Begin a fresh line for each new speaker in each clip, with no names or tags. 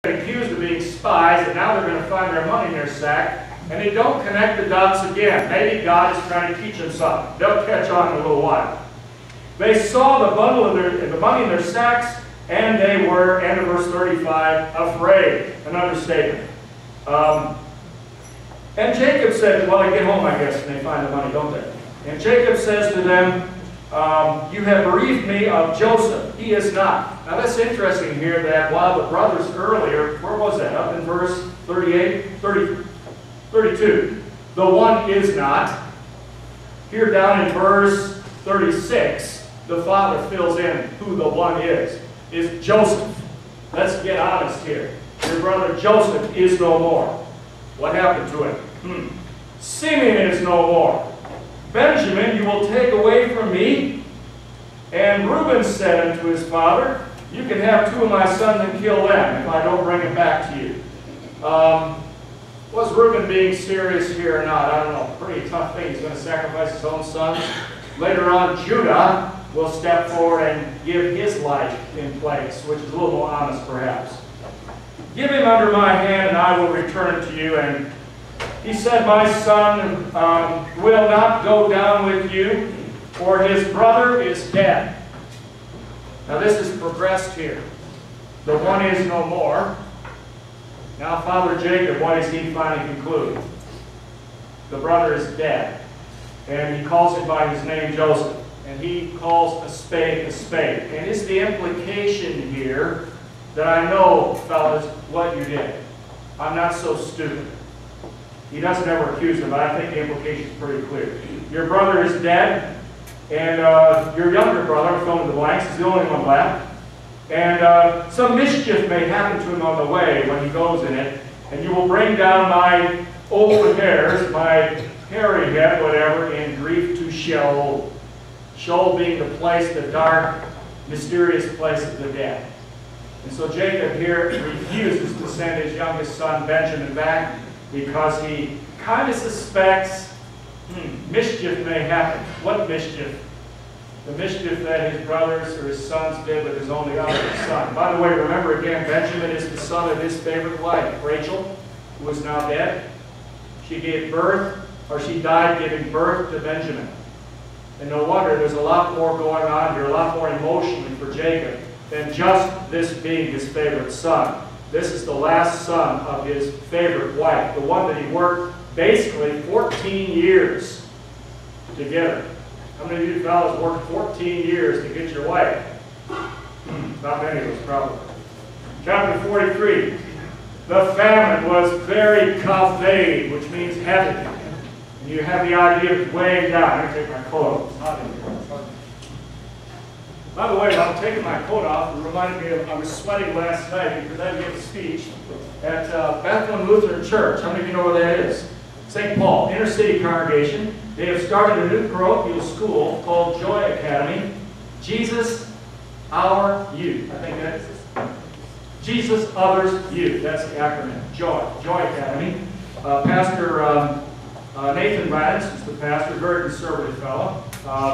accused of being spies, and now they're going to find their money in their sack, and they don't connect the dots again. Maybe God is trying to teach them something. They'll catch on in a little while. They saw the bundle of the money in their sacks, and they were, end of verse 35, afraid. An understatement. And Jacob said, well, they get home, I guess, and they find the money, don't they? And Jacob says to them, you have bereaved me of Joseph. He is not. Now that's interesting here that while the brothers earlier, where was that? Up in verse 32. The one is not. Here down in verse 36, the father fills in who the one is Joseph. Let's get honest here. Your brother Joseph is no more. What happened to him? Simeon is no more. Benjamin you will take away from me. And Reuben said unto his father, you can have two of my sons and kill them if I don't bring them back to you. Was Reuben being serious here or not? I don't know. Pretty tough thing. He's going to sacrifice his own sons. Later on, Judah will step forward and give his life in place, which is a little more honest perhaps. Give him under my hand and I will return it to you. And he said, my son will not go down with you, for his brother is dead. Now this is progressed here. The one is no more. Now Father Jacob, what does he finally conclude? The brother is dead. And he calls him by his name Joseph. And he calls a spade a spade. And is the implication here that I know, fellas, what you did. I'm not so stupid. He doesn't ever accuse them, but I think the implication is pretty clear. Your brother is dead, and your younger brother, fill in the blanks, is the only one left. And some mischief may happen to him on the way when he goes in it, and you will bring down my old hairs, my hairy head, whatever, in grief to Sheol. Sheol being the place, the dark, mysterious place of the dead. And so Jacob here refuses to send his youngest son Benjamin back because he kind of suspects mischief may happen. What mischief? The mischief that his brothers or his sons did with his only other son. By the way, remember again, Benjamin is the son of his favorite wife, Rachel, who is now dead. She gave birth, or she died giving birth to Benjamin. And no wonder there's a lot more going on here, a lot more emotionally for Jacob than just this being his favorite son. This is the last son of his favorite wife, the one that he worked basically 14 years together. How many of you fellas worked 14 years to get your wife? Not many of us, probably. Chapter 43. The famine was very kaved, which means heavy. And you have the idea of weighing down. I'm going to take my coat off. It's hot in here. By the way, while I'm taking my coat off, it reminded me of I was sweating last night because I gave a speech at Bethlehem Lutheran Church. How many of you know where that is? St. Paul, inner city congregation. They have started a new parochial school called Joy Academy. Jesus, Our You. I think that's it. Jesus, Others, You. That's the acronym. Joy. Joy Academy. Pastor Nathan Raditz is the pastor, very conservative fellow.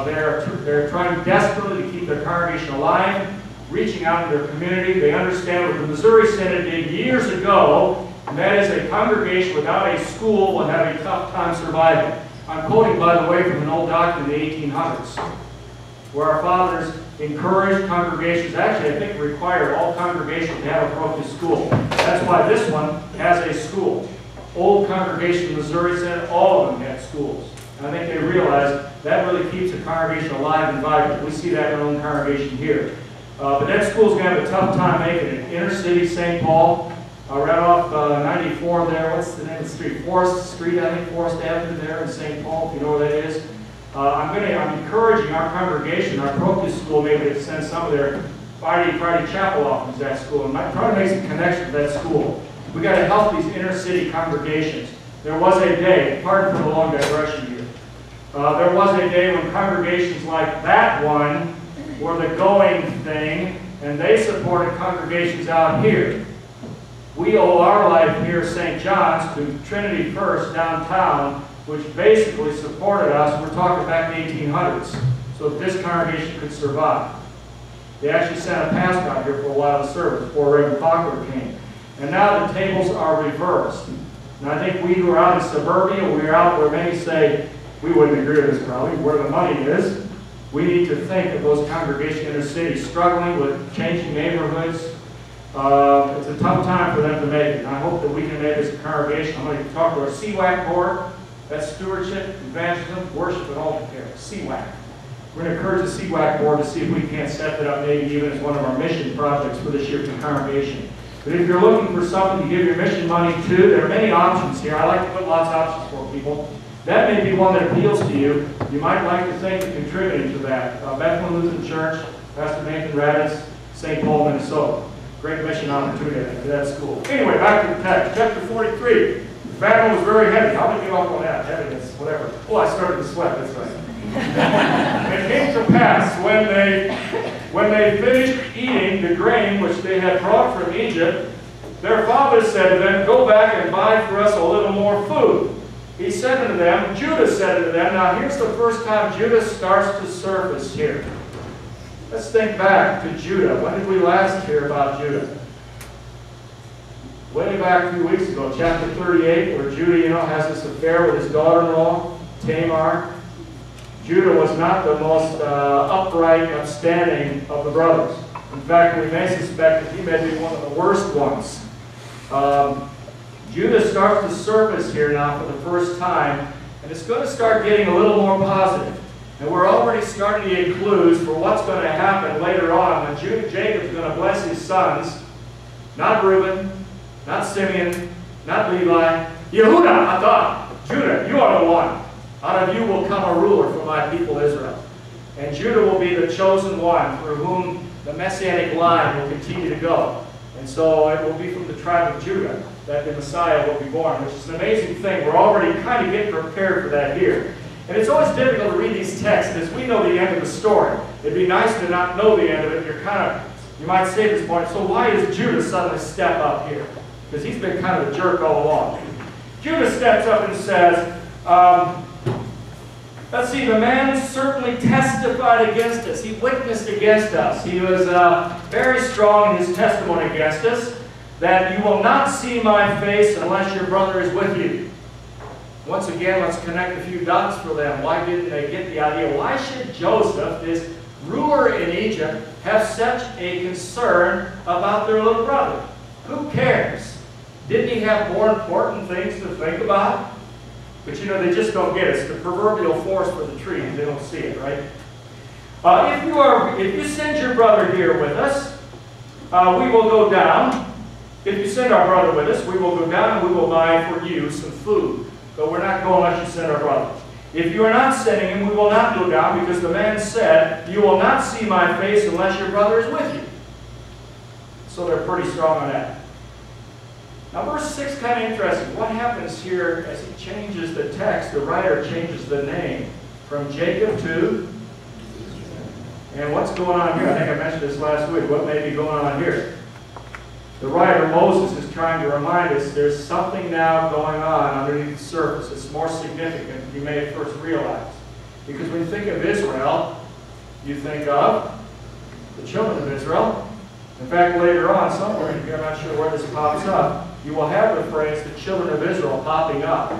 They're trying desperately to keep their congregation alive, reaching out to their community. They understand what the Missouri Synod did years ago, and that is a congregation without a school will have a tough time surviving. I'm quoting, by the way, from an old document in the 1800s, where our fathers encouraged congregations, actually I think required all congregations to have a parochial school. That's why this one has a school. Old congregation in Missouri Synod, all of them had schools. And I think they realized that really keeps a congregation alive and vibrant. We see that in our own congregation here. But that school's going to have a tough time making it. Inner city, St. Paul, right off 94 there. What's the name of the street? Forest Street, I think, Forest Avenue there in St. Paul, if you know where that is. I'm encouraging our congregation, our parochial school, maybe to send some of their Friday chapel offerings to that school and try to make some connection to that school. We've got to help these inner city congregations. There was a day, pardon for the long digression here, there was a day when congregations like that one were the going thing, and they supported congregations out here. We owe our life here at St. John's to Trinity First downtown, which basically supported us. We're talking back in the 1800s, so that this congregation could survive. They actually sent a pastor out here for a while to service before Reverend Faulkner came. And now the tables are reversed. And I think we who are out in suburbia, we're out where many say, we wouldn't agree with this probably, where the money is. We need to think of those congregations in their cities struggling with changing neighborhoods. It's a tough time for them to make it. And I hope that we can make as a congregation. I'm going to talk to our CWAC board. That's stewardship, evangelism, worship, and altar care. CWAC. We're going to encourage the CWAC board to see if we can't set that up maybe even as one of our mission projects for this year for the congregation. But if you're looking for something to give your mission money to, there are many options here. I like to put lots of options for people. That may be one that appeals to you. You might like to think of contributing to that. Bethlehem Lutheran Church, Pastor Nathan Raditz, St. Paul, Minnesota. Great mission opportunity for that school. Anyway, back to the text. Chapter 43. The famine was very heavy. How many get off on that? Heaviness, whatever. Oh, I started to sweat. That's right. It came to pass when they finished eating the grain which they had brought from Egypt, their father said to them, "Go back and buy for us a little more food." He said unto them, Judah said unto them, now here's the first time Judah starts to surface here. Let's think back to Judah. When did we last hear about Judah? Way back a few weeks ago, chapter 38, where Judah, has this affair with his daughter-in-law, Tamar. Judah was not the most upright, upstanding of the brothers. In fact, we may suspect that he may be one of the worst ones. Judah starts to surface here now for the first time, and it's going to start getting a little more positive. And we're already starting to get clues for what's going to happen later on when Jacob's going to bless his sons. Not Reuben, not Simeon, not Levi. Yehuda, I thought, Judah, you are the one. Out of you will come a ruler for my people Israel. And Judah will be the chosen one for whom the Messianic line will continue to go. And so it will be from the tribe of Judah that the Messiah will be born, which is an amazing thing. We're already kind of getting prepared for that here. And it's always difficult to read these texts because we know the end of the story. It'd be nice to not know the end of it. You might say at this point, so why does Judah suddenly step up here? Because he's been kind of a jerk all along. Judah steps up and says, let's see, the man certainly testified against us. He witnessed against us. He was very strong in his testimony against us, that you will not see my face unless your brother is with you. Once again, let's connect a few dots for them. Why didn't they get the idea? Why should Joseph, this ruler in Egypt, have such a concern about their little brother? Who cares? Didn't he have more important things to think about? But they just don't get it. It's the proverbial forest for the trees. They don't see it, right? If you send your brother here with us, we will go down. If you send our brother with us, we will go down and we will buy for you some food. But we're not going unless you send our brother. If you are not sending him, we will not go down, because the man said, you will not see my face unless your brother is with you. So they're pretty strong on that. Now verse 6 kind of interesting. What happens here as he changes the text? The writer changes the name from Jacob to... And what's going on here? I think I mentioned this last week. What may be going on here? The writer, Moses, is trying to remind us there's something now going on underneath the surface. It's more significant than you may at first realize. Because when you think of Israel, you think of the children of Israel. In fact, later on, somewhere in here, I'm not sure where this pops up, you will have the phrase, the children of Israel, popping up.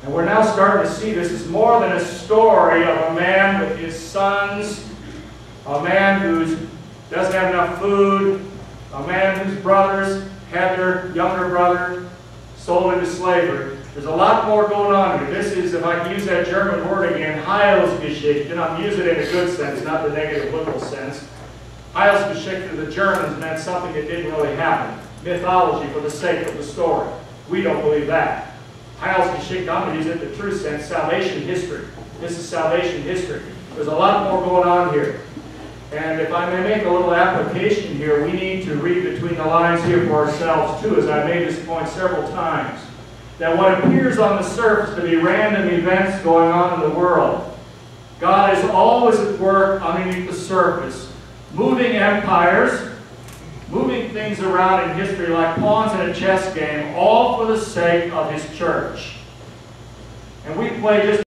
And we're now starting to see this is more than a story of a man with his sons, a man who doesn't have enough food, a man whose brothers had their younger brother sold into slavery. There's a lot more going on here. This is, if I can use that German word again, Heilsgeschichte. And I'm using it in a good sense, not the negative liberal sense. Heilsgeschichte to the Germans meant something that didn't really happen. Mythology for the sake of the story. We don't believe that. Heilsgeschichte, I'm going to use it in the true sense, salvation history. This is salvation history. There's a lot more going on here. And if I may make a little application here, we need to read between the lines here for ourselves too, as I made this point several times, that what appears on the surface to be random events going on in the world, God is always at work underneath the surface, moving empires, moving things around in history like pawns in a chess game, all for the sake of His church. And we play just